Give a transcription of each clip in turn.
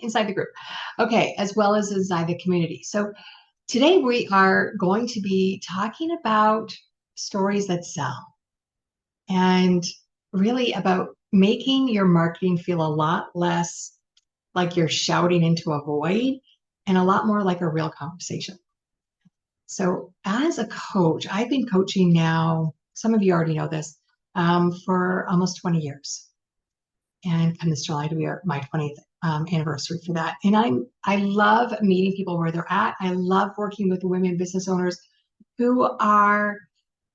inside the group. Okay, as well as inside the community. So today we are going to be talking about stories that sell and really about making your marketing feel a lot less like you're shouting into a void and a lot more like a real conversation. So, as a coach, I've been coaching now, some of you already know this, for almost 20 years. And come this July to be my 20th anniversary for that. And I love meeting people where they're at. I love working with women business owners who are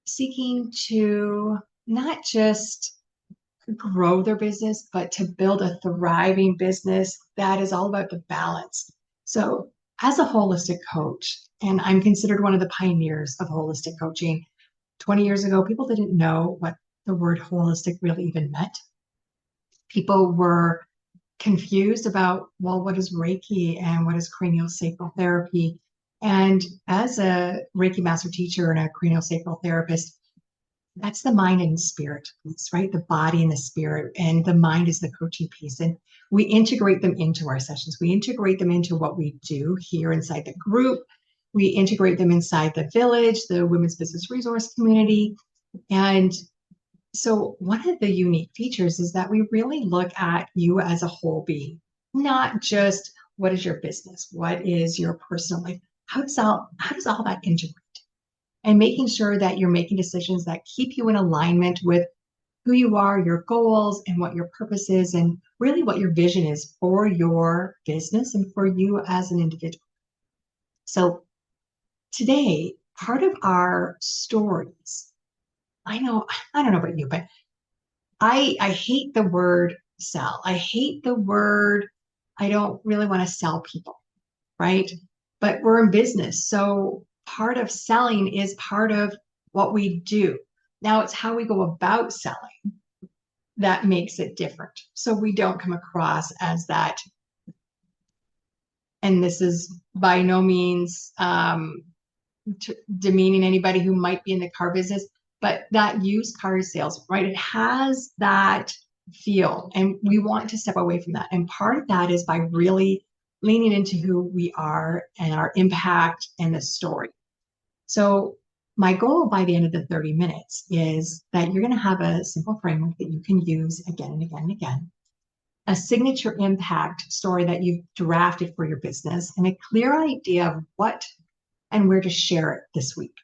seeking to not just grow their business, but to build a thriving business that is all about the balance. So, as a holistic coach, and I'm considered one of the pioneers of holistic coaching, 20 years ago, people didn't know what the word holistic really even meant. People were confused about, well, what is Reiki and what is cranial sacral therapy? And as a Reiki master teacher and a cranial sacral therapist, that's the mind and spirit piece, right? The body and the spirit, and the mind is the coaching piece. And we integrate them into our sessions. We integrate them into what we do here inside the group. We integrate them inside the village, the women's business resource community. And so one of the unique features is that we really look at you as a whole being, not just what is your business, what is your personal life, how does all that integrate? And making sure that you're making decisions that keep you in alignment with who you are, your goals, and what your purpose is, and really what your vision is for your business and for you as an individual. So today, part of our stories, I don't know about you, but I hate the word sell. I hate the word, I don't really want to sell people, right? But we're in business. So part of selling is part of what we do. Now it's how we go about selling that makes it different. So we don't come across as that. And this is by no means demeaning anybody who might be in the car business, but that used car sales, right? It has that feel, and we want to step away from that. And part of that is by really leaning into who we are and our impact and the story. So my goal by the end of the 30 minutes is that you're going to have a simple framework that you can use again and again and again, a signature impact story that you've drafted for your business, and a clear idea of what and where to share it this week.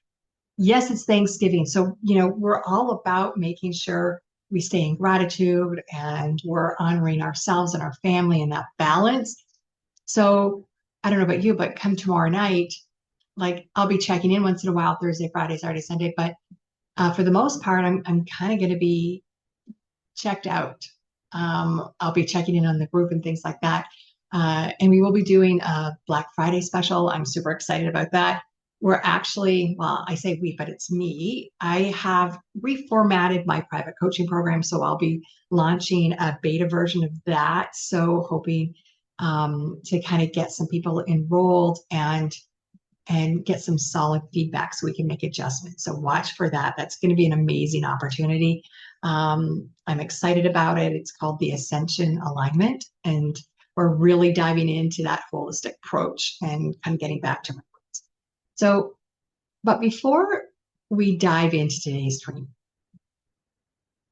Yes, it's Thanksgiving. So, we're all about making sure we stay in gratitude and we're honoring ourselves and our family and that balance. So I don't know about you, but come tomorrow night, like I'll be checking in once in a while, Thursday, Friday, Saturday, Sunday. But for the most part, I'm kind of going to be checked out. I'll be checking in on the group and things like that. And we will be doing a Black Friday special. I'm super excited about that. We're actually, well, I say we, but it's me. I have reformatted my private coaching program. So I'll be launching a beta version of that. So hoping to kind of get some people enrolled and get some solid feedback so we can make adjustments. So watch for that. That's going to be an amazing opportunity. I'm excited about it. It's called the Ascension Alignment, and we're really diving into that holistic approach and kind of getting back to my roots. So, but before we dive into today's training,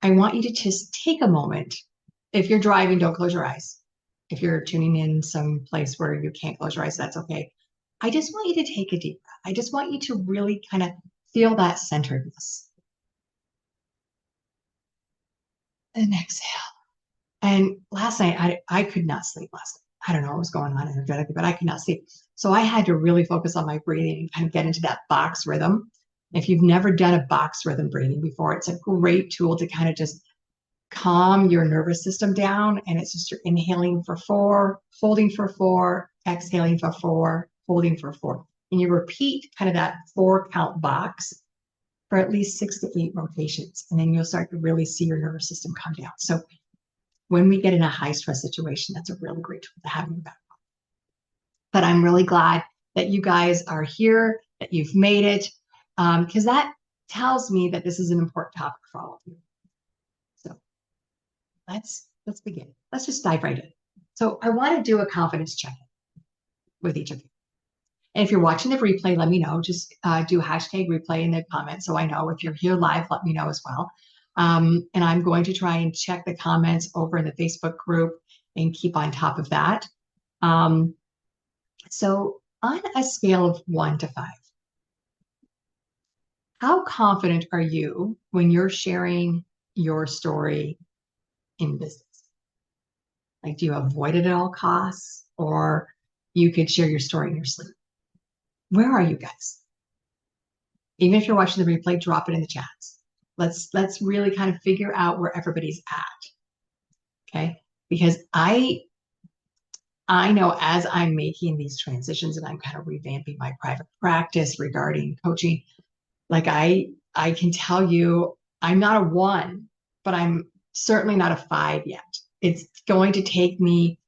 I want you to just take a moment. If you're driving, don't close your eyes. If you're tuning in some place where you can't close your eyes, that's okay. I just want you to take a deep breath. I just want you to really kind of feel that centeredness. And exhale. And last night, I could not sleep last night. I don't know what was going on energetically, but I could not sleep. So I had to really focus on my breathing and kind of get into that box rhythm. If you've never done a box rhythm breathing before, it's a great tool to kind of just calm your nervous system down. And it's just you're inhaling for 4, holding for 4, exhaling for 4, holding for 4. And you repeat kind of that 4 count box for at least 6 to 8 rotations. And then you'll start to really see your nervous system come down. So when we get in a high stress situation, that's a really great tool to have in your back pocket. But I'm really glad that you guys are here, that you've made it, because that tells me that this is an important topic for all of you. So let's begin. Let's just dive right in. So I want to do a confidence check with each of you. And if you're watching the replay, let me know. Just do hashtag replay in the comments so I know. If you're here live, let me know as well. And I'm going to try and check the comments over in the Facebook group and keep on top of that. So on a scale of 1 to 5, how confident are you when you're sharing your story in business? Like, do you avoid it at all costs, or you could share your story in your sleep? Where are you guys? Even if you're watching the replay, drop it in the chats. Let's really kind of figure out where everybody's at. Okay. Because I know as I'm making these transitions and I'm kind of revamping my private practice regarding coaching, like I can tell you I'm not a 1, but I'm certainly not a 5 yet. It's going to take me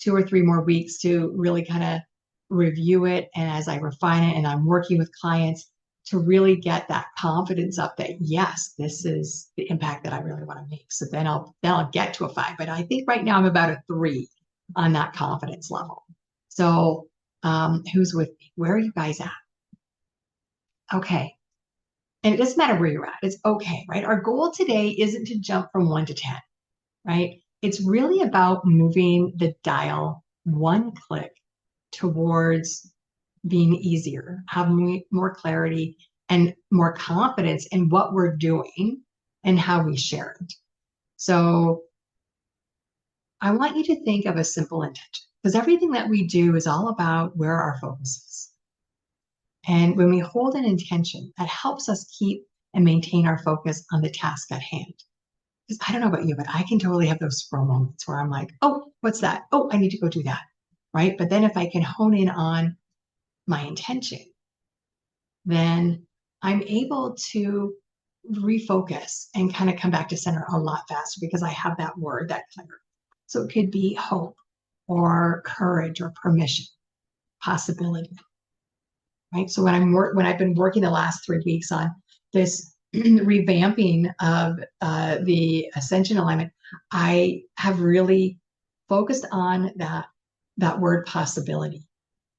2 or 3 more weeks to really kind of review it. And as I refine it and I'm working with clients to really get that confidence up that, yes, this is the impact that I really want to make. So then I'll get to a 5. But I think right now I'm about a 3 on that confidence level. So who's with me? Where are you guys at? Okay. And it doesn't matter where you're at. It's okay, right? Our goal today isn't to jump from 1 to 10, right? It's really about moving the dial 1 click towards being easier, having more clarity and more confidence in what we're doing and how we share it. So I want you to think of a simple intention, because everything that we do is all about where our focus is. And when we hold an intention, that helps us keep and maintain our focus on the task at hand. Because I don't know about you, but I can totally have those scroll moments where I'm like, oh, what's that? Oh, I need to go do that. Right. But then if I can hone in on my intention, then I'm able to refocus and kind of come back to center a lot faster because I have that word, that clarity. So it could be hope or courage or permission, possibility. Right. So when I've been working the last 3 weeks on this revamping of the ascension alignment, I have really focused on that word possibility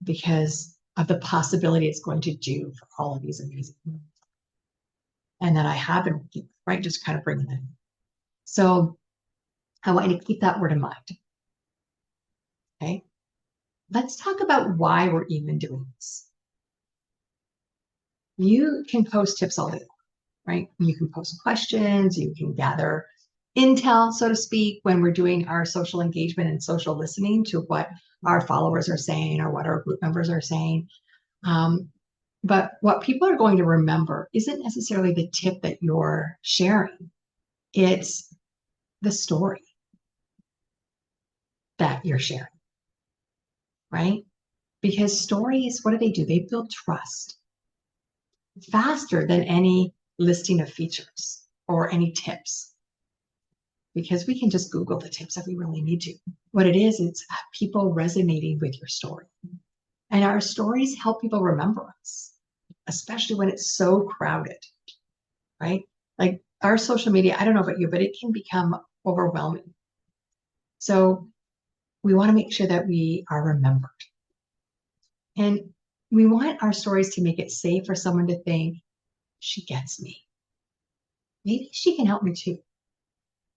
because of the possibility it's going to do for all of these amazing things. And that I have been working, right? Just kind of bringing that in. So I want you to keep that word in mind. Okay. Let's talk about why we're even doing this. You can post tips all day long, right? You can post questions, you can gather intel, so to speak, when we're doing our social engagement and social listening to what our followers are saying or what our group members are saying. But what people are going to remember isn't necessarily the tip that you're sharing. It's the story that you're sharing, right? Because stories, what do? They build trust faster than any listing of features or any tips. Because we can just Google the tips if we really need to. What it is, it's people resonating with your story. And our stories help people remember us, especially when it's so crowded, right? Like our social media, I don't know about you, but it can become overwhelming. So we want to make sure that we are remembered. And we want our stories to make it safe for someone to think, she gets me. Maybe she can help me too,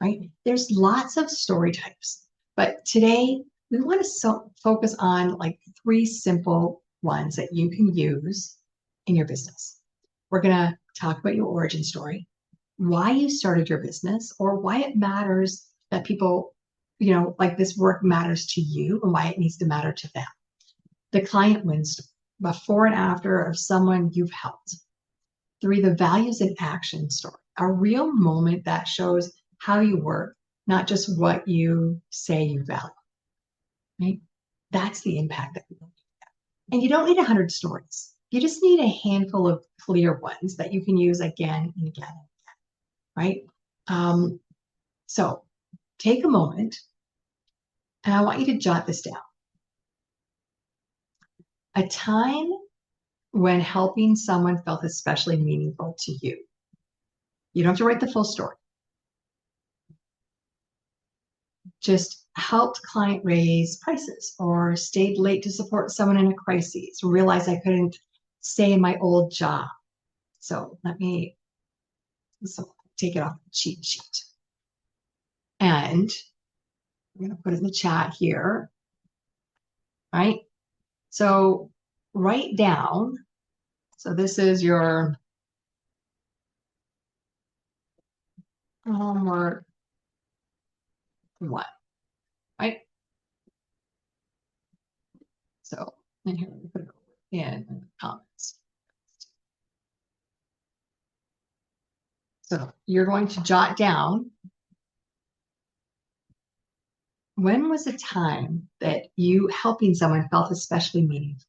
right? There's lots of story types, but today we want to focus on like 3 simple ones that you can use in your business. We're going to talk about your origin story, why you started your business, or why it matters that people, like this work matters to you and why it needs to matter to them. The client wins, before and after of someone you've helped. 3, the values and action story, a real moment that shows how you work, not just what you say you value. Right? That's the impact that we want to get. And you don't need 100 stories. You just need a handful of clear ones that you can use again and again and again, right? So take a moment, and I want you to jot this down. A time when helping someone felt especially meaningful to you. You don't have to write the full story. Just helped client raise prices or stayed late to support someone in a crisis, realized I couldn't stay in my old job. So take it off the cheat sheet. And I'm going to put it in the chat here, right? So write down, so this is your homework one, right? So, and here we put it in the comments. So you're going to jot down, when was a time that you helping someone felt especially meaningful?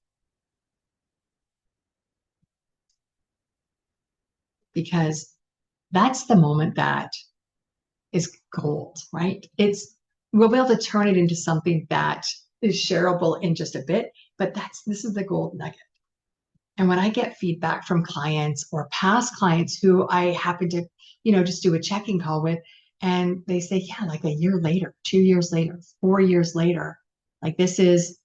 Because that's the moment that is gold, right? We'll be able to turn it into something that is shareable in just a bit, but this is the gold nugget. And when I get feedback from clients or past clients who I happen to, just do a check-in call with, and they say, yeah, like a year later, 2 years later, 4 years later, like this is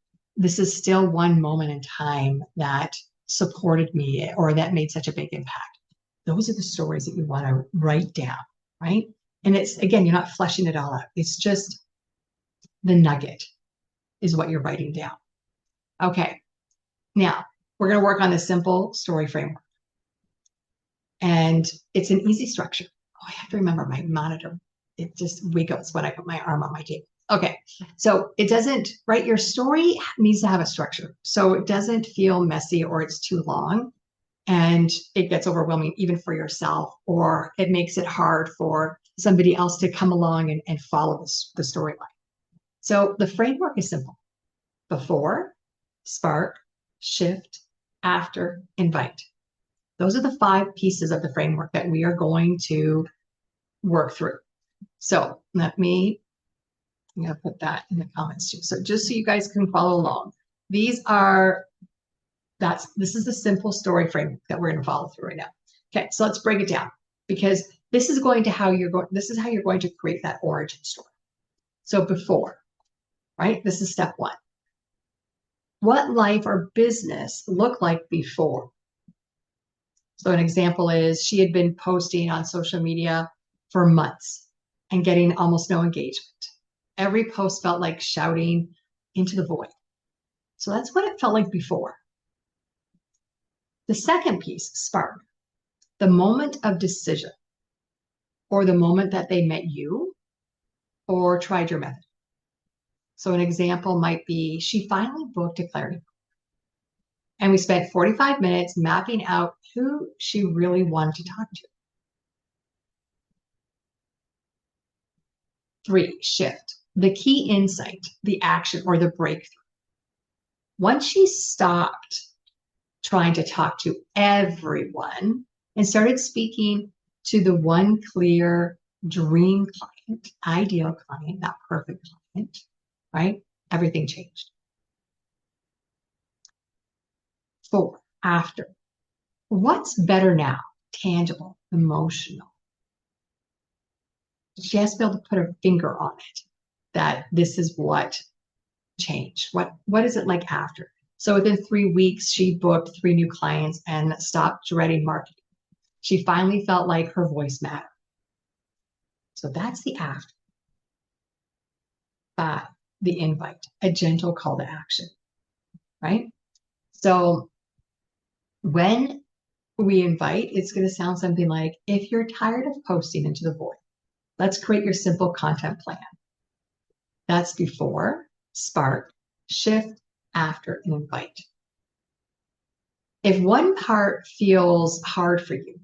still one moment in time that supported me or that made such a big impact. Those are the stories that you want to write down, right? And it's, again, you're not fleshing it all out. It's just the nugget is what you're writing down. Okay. Now, we're going to work on the simple story framework. And it's an easy structure. Oh, I have to remember my monitor. It just wiggles when I put my arm on my table. Okay. So it doesn't, right? Your story needs to have a structure. So it doesn't feel messy or it's too long and it gets overwhelming even for yourself, or it makes it hard for somebody else to come along and follow the storyline. So the framework is simple. Before, spark, shift, after, invite. Those are the 5 pieces of the framework that we are going to work through. So I'm going to put that in the comments too. So just so you guys can follow along, this is the simple story framework that we're going to follow through right now. Okay, so let's break it down, because this is how you're going to create that origin story. So before, right? This is step 1. What life or business looked like before? So an example is she had been posting on social media for months and getting almost no engagement. Every post felt like shouting into the void. So that's what it felt like before. The second piece, spark, the moment of decision, or the moment that they met you or tried your method. So an example might be she finally booked a clarity, and we spent 45 minutes mapping out who she really wanted to talk to. 3, shift, the key insight, the action, or the breakthrough. Once she stopped trying to talk to everyone and started speaking to the one clear dream client, ideal client, not perfect client, right? Everything changed. 4, after. What's better now? Tangible, emotional. She has to be able to put her finger on it, that this is what changed. What is it like after? So within 3 weeks, she booked 3 new clients and stopped dreading marketing. She finally felt like her voice mattered. So that's the after. 5, the invite, a gentle call to action, right? So when we invite, it's going to sound something like, if you're tired of posting into the void, let's create your simple content plan. That's before, spark, shift, after, and invite. If one part feels hard for you,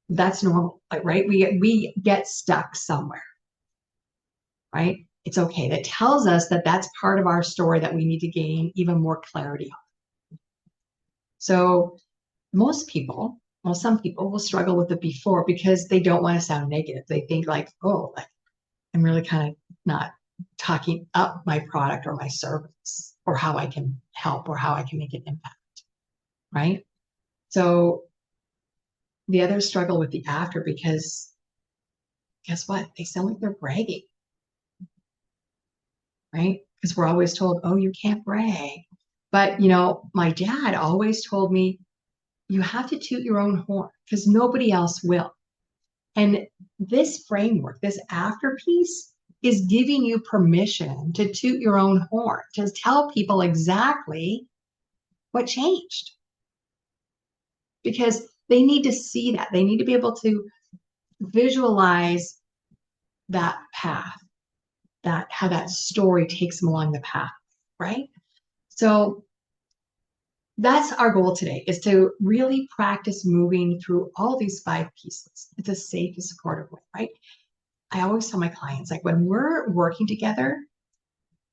that's normal, right? We get stuck somewhere, right? It's okay. That tells us that that's part of our story that we need to gain even more clarity on. So some people will struggle with the before because they don't want to sound negative. They think like, oh, like I'm really kind of not talking up my product or my service or how I can help or how I can make an impact, right? So the others struggle with the after because guess what? They sound like they're bragging. right? Because we're always told, oh, you can't brag. But, my dad always told me, you have to toot your own horn because nobody else will. And this framework, this after piece, is giving you permission to toot your own horn, to tell people exactly what changed. Because they need to see that. They need to be able to visualize that path, that how that story takes them along the path, right? So that's our goal today, is to really practice moving through all these 5 pieces. It's a safe and supportive way, right? I always tell my clients, like when we're working together,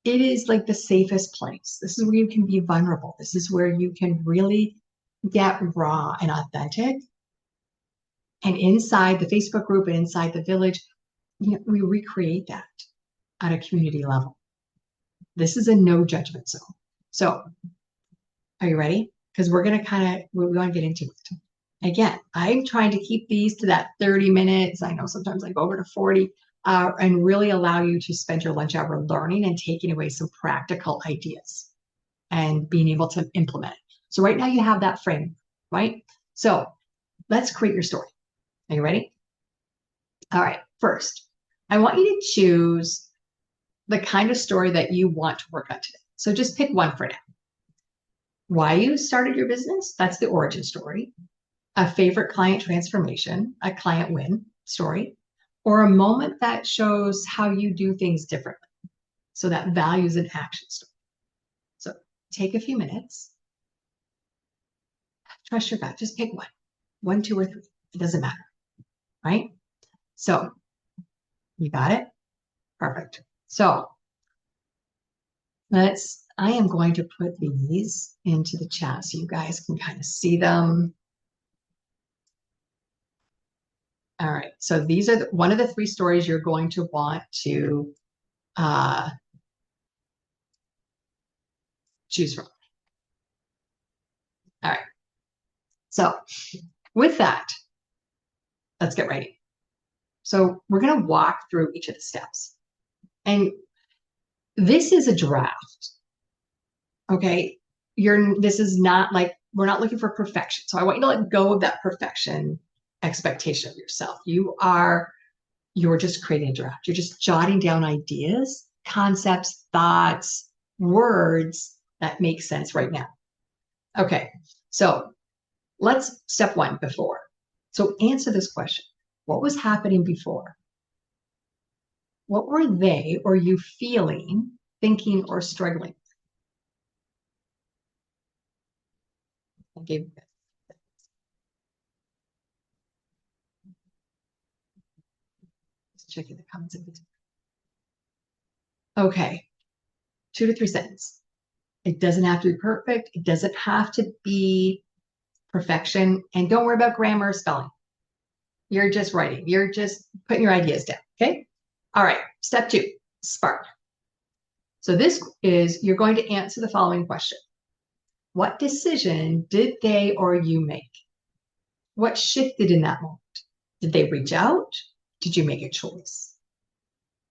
it is like the safest place. This is where you can be vulnerable. This is where you can really get raw and authentic. And inside the Facebook group and inside the village, we recreate that at a community level. This is a no judgment zone. So are you ready? Because we're going to we want to get into it. Again, I'm trying to keep these to that 30 minutes. I know sometimes I go over to 40 and really allow you to spend your lunch hour learning and taking away some practical ideas and being able to implement it. So right now you have that frame, right? So let's create your story. Are you ready? All right. First, I want you to choose the kind of story that you want to work on today. So just pick one for now. Why you started your business, that's the origin story. A favorite client transformation, a client win story, or a moment that shows how you do things differently. So that values and action story. So take a few minutes. Trust your gut. Just pick one, 2, or 3. It doesn't matter, right? So you got it? Perfect. So I am going to put these into the chat so you guys can kind of see them. All right. So these are one of the 3 stories you're going to want to choose from. All right. So with that, let's get ready. So we're going to walk through each of the steps. And this is a draft. Okay. This is not like, we're not looking for perfection. So I want you to let go of that perfection expectation of yourself. You're just creating a draft. You're just jotting down ideas, concepts, thoughts, words that make sense right now. Okay. So let's step 1, before. So answer this question. What was happening before? What were they or you feeling, thinking, or struggling? Okay. Just checking the comments. Okay. 2 to 3 sentences. It doesn't have to be perfect. It doesn't have to be perfection. And don't worry about grammar or spelling. You're just writing. You're just putting your ideas down. Okay. All right. Step 2, spark. So this is, you're going to answer the following question. What decision did they or you make? What shifted in that moment? Did they reach out? Did you make a choice?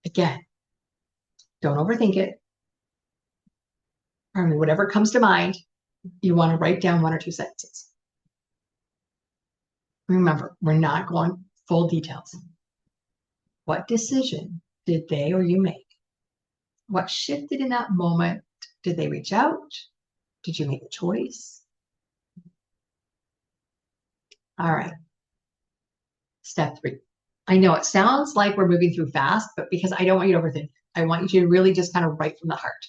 Again, don't overthink it. I mean, whatever comes to mind, you want to write down 1 or 2 sentences. Remember, we're not going full details. What decision did they or you make? What shifted in that moment? Did they reach out? Did you make a choice? All right. Step 3. I know it sounds like we're moving through fast, but because I don't want you to overthink, I want you to really just kind of write from the heart,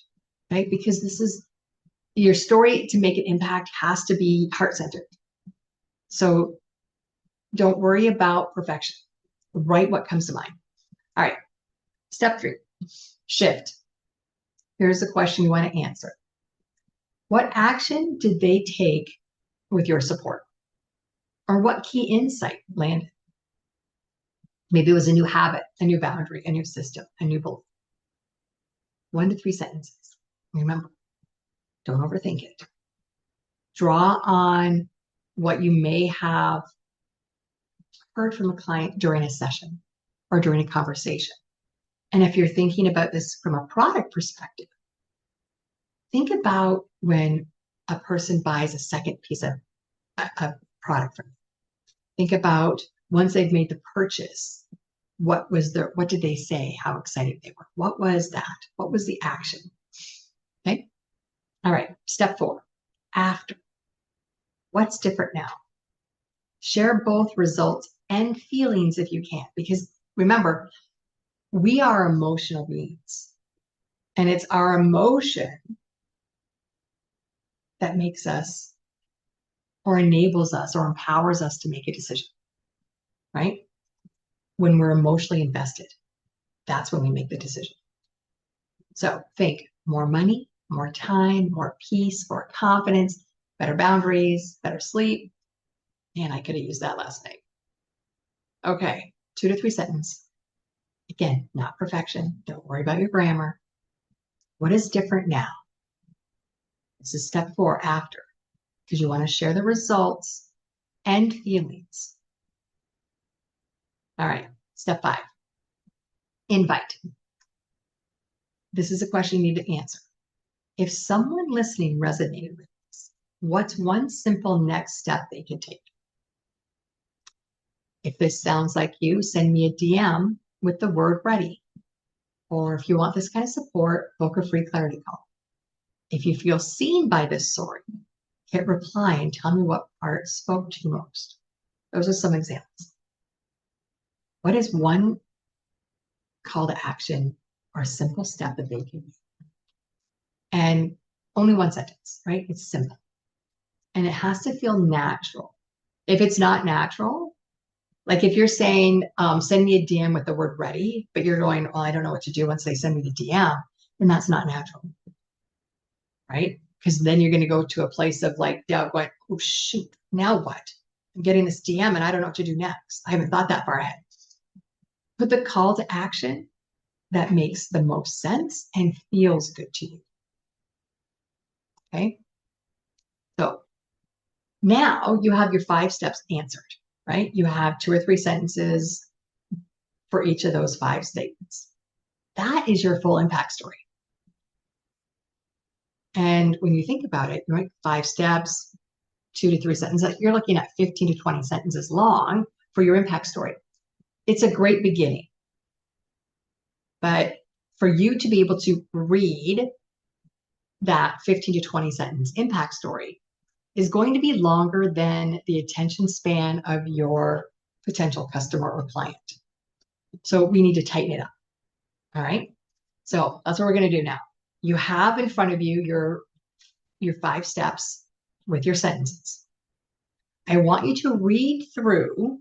right? Because this is your story. To make an impact has to be heart-centered. So don't worry about perfection. Write what comes to mind. All right. Step 3, shift. Here's the question you want to answer. What action did they take with your support? Or what key insight landed? Maybe it was a new habit, a new boundary, a new system, a new belief. 1 to 3 sentences. Remember, don't overthink it. Draw on what you may have heard from a client during a session or during a conversation. And if you're thinking about this from a product perspective, think about when a person buys a second piece of a product from you. Think about once they've made the purchase, what did they say? How excited they were? What was that? What was the action? Okay. All right. Step 4, after. What's different now? Share both results and feelings if you can, because remember, we are emotional beings, and it's our emotion that makes us or enables us or empowers us to make a decision, right? When we're emotionally invested, that's when we make the decision. So think more money, more time, more peace, more confidence, better boundaries, better sleep. Man, I could have used that last night. Okay, 2 to 3 sentences. Again, not perfection. Don't worry about your grammar. What is different now? This is step 4, after, because you want to share the results and feelings. All right, step 5, invite. This is a question you need to answer. If someone listening resonated with this, what's one simple next step they can take? If this sounds like you, send me a DM with the word ready. Or if you want this kind of support, book a free clarity call. If you feel seen by this story, hit reply and tell me what part spoke to you most. Those are some examples. What is one call to action or simple step that they can do? And only one sentence, right? It's simple. And it has to feel natural. If it's not natural, like if you're saying, send me a DM with the word ready, but you're going, well, I don't know what to do once they send me the DM, then that's not natural, right? Because then you're going to go to a place of like doubt, going, oh, shoot, now what? I'm getting this DM and I don't know what to do next. I haven't thought that far ahead. Put the call to action that makes the most sense and feels good to you. Okay. So now you have your 5 steps answered, right? You have 2 or 3 sentences for each of those 5 statements. That is your full impact story. And when you think about it, right, 5 steps, 2 to 3 sentences, you're looking at 15 to 20 sentences long for your impact story. It's a great beginning. But for you to be able to read that 15 to 20 sentence impact story is going to be longer than the attention span of your potential customer or client. So we need to tighten it up. All right. So that's what we're going to do now. You have in front of you your 5 steps with your sentences. I want you to read through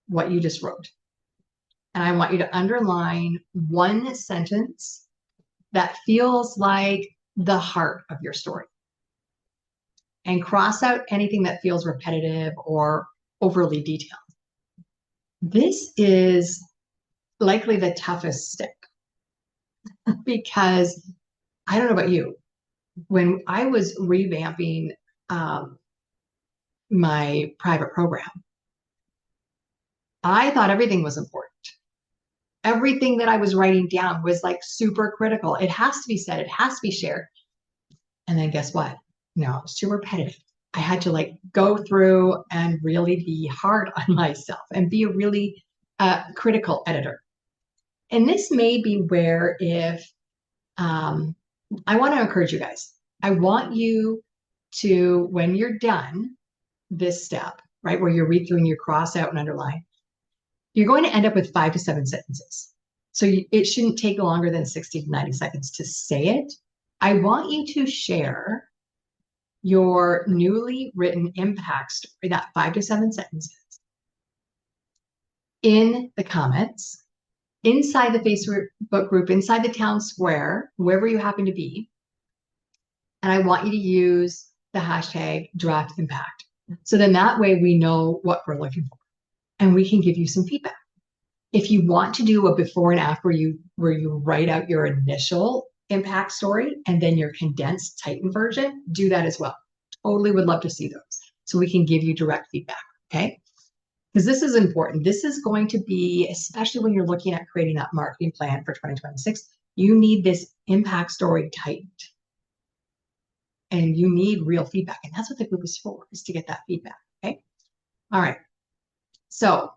what you just wrote. And I want you to underline one sentence that feels like the heart of your story. And cross out anything that feels repetitive or overly detailed. This is likely the toughest stick because I don't know about you. When I was revamping my private program, I thought everything was important. Everything that I was writing down was like super critical. It has to be said, it has to be shared. And then guess what? No, it's too repetitive. I had to like go through and really be hard on myself and be a really critical editor. And this may be where if I want to encourage you guys, I want you to, when you're done this step, right, where you read through and you cross out and underline, you're going to end up with 5 to 7 sentences. So it shouldn't take longer than 60 to 90 seconds to say it. I want you to share your newly written impact story, that 5 to 7 sentences, in the comments, inside the Facebook group, inside the town square, wherever you happen to be. And I want you to use the hashtag draft impact. So then that way we know what we're looking for and we can give you some feedback. If you want to do a before and after where you write out your initial impact story and then your condensed Titan version, do that as well. Totally would love to see those so we can give you direct feedback. Okay. because this is important. This is going to be, especially when you're looking at creating that marketing plan for 2026, you need this impact story tightened. And you need real feedback. And that's what the group is for, is to get that feedback. Okay. All right. So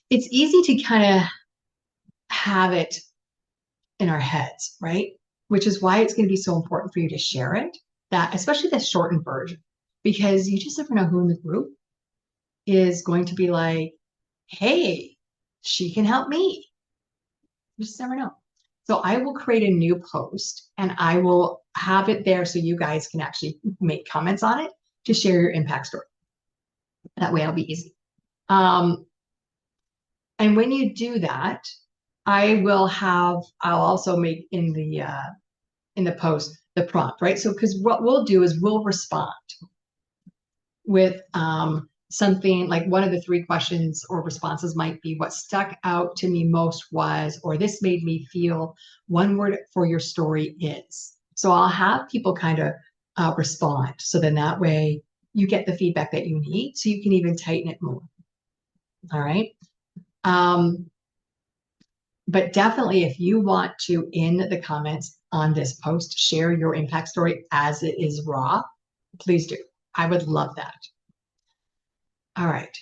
it's easy to kind of have it in our heads, right? Which is why it's going to be so important for you to share it, that especially the shortened version, because you just never know who in the group is going to be like, hey, she can help me. You just never know. So I will create a new post and I will have it there so you guys can actually make comments on it to share your impact story. That way it'll be easy. And when you do that, I'll also make in the post the prompt, right? So because what we'll do is we'll respond with something like one of the 3 questions or responses might be, what stuck out to me most was, or this made me feel, one word for your story is. So I'll have people kind of respond. So then that way you get the feedback that you need so you can even tighten it more. All right. But definitely if you want to, in the comments on this post, share your impact story as it is raw, please do. I would love that. All right.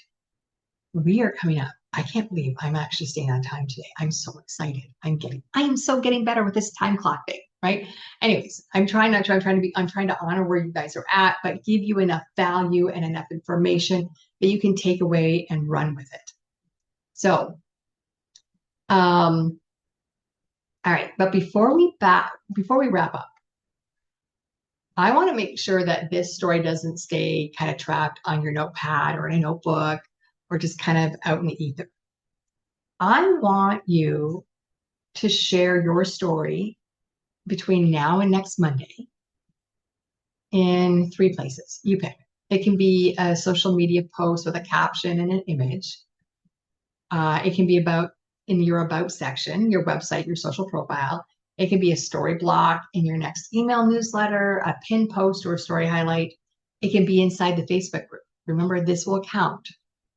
We are coming up. I can't believe I'm actually staying on time today. I'm so excited. I am so getting better with this time clock thing, right? Anyways, I'm trying to honor where you guys are at, but give you enough value and enough information that you can take away and run with it. So, all right. But before we wrap up, I want to make sure that this story doesn't stay kind of trapped on your notepad or in a notebook or just kind of out in the ether. I want you to share your story between now and next Monday in 3 places. You pick. It can be a social media post with a caption and an image. It can be in your about section, your website, your social profile. It can be a story block in your next email newsletter, a pin post or a story highlight. It can be inside the Facebook group. Remember, this will count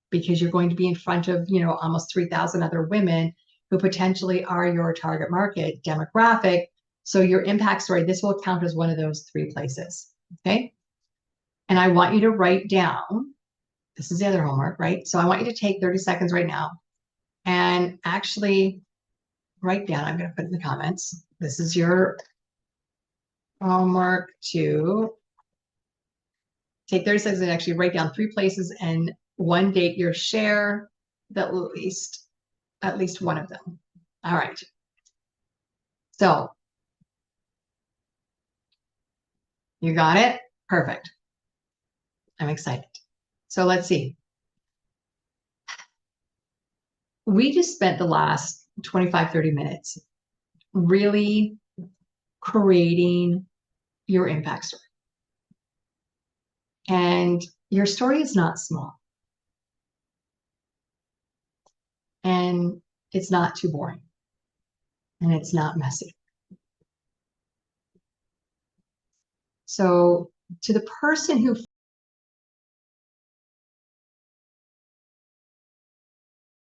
because you're going to be in front of, almost 3,000 other women who potentially are your target market demographic. So your impact story, this will count as one of those 3 places. Okay. And I want you to write down, this is the other homework, right? So I want you to take 30 seconds right now and actually write down, I'm going to put in the comments, this is your homework to take 30 seconds and actually write down 3 places and one date your share, that at least one of them. All right. So you got it? Perfect. I'm excited. So let's see. We just spent the last 25, 30 minutes really creating your impact story. And your story is not small. And it's not too boring. And it's not messy. So to the person who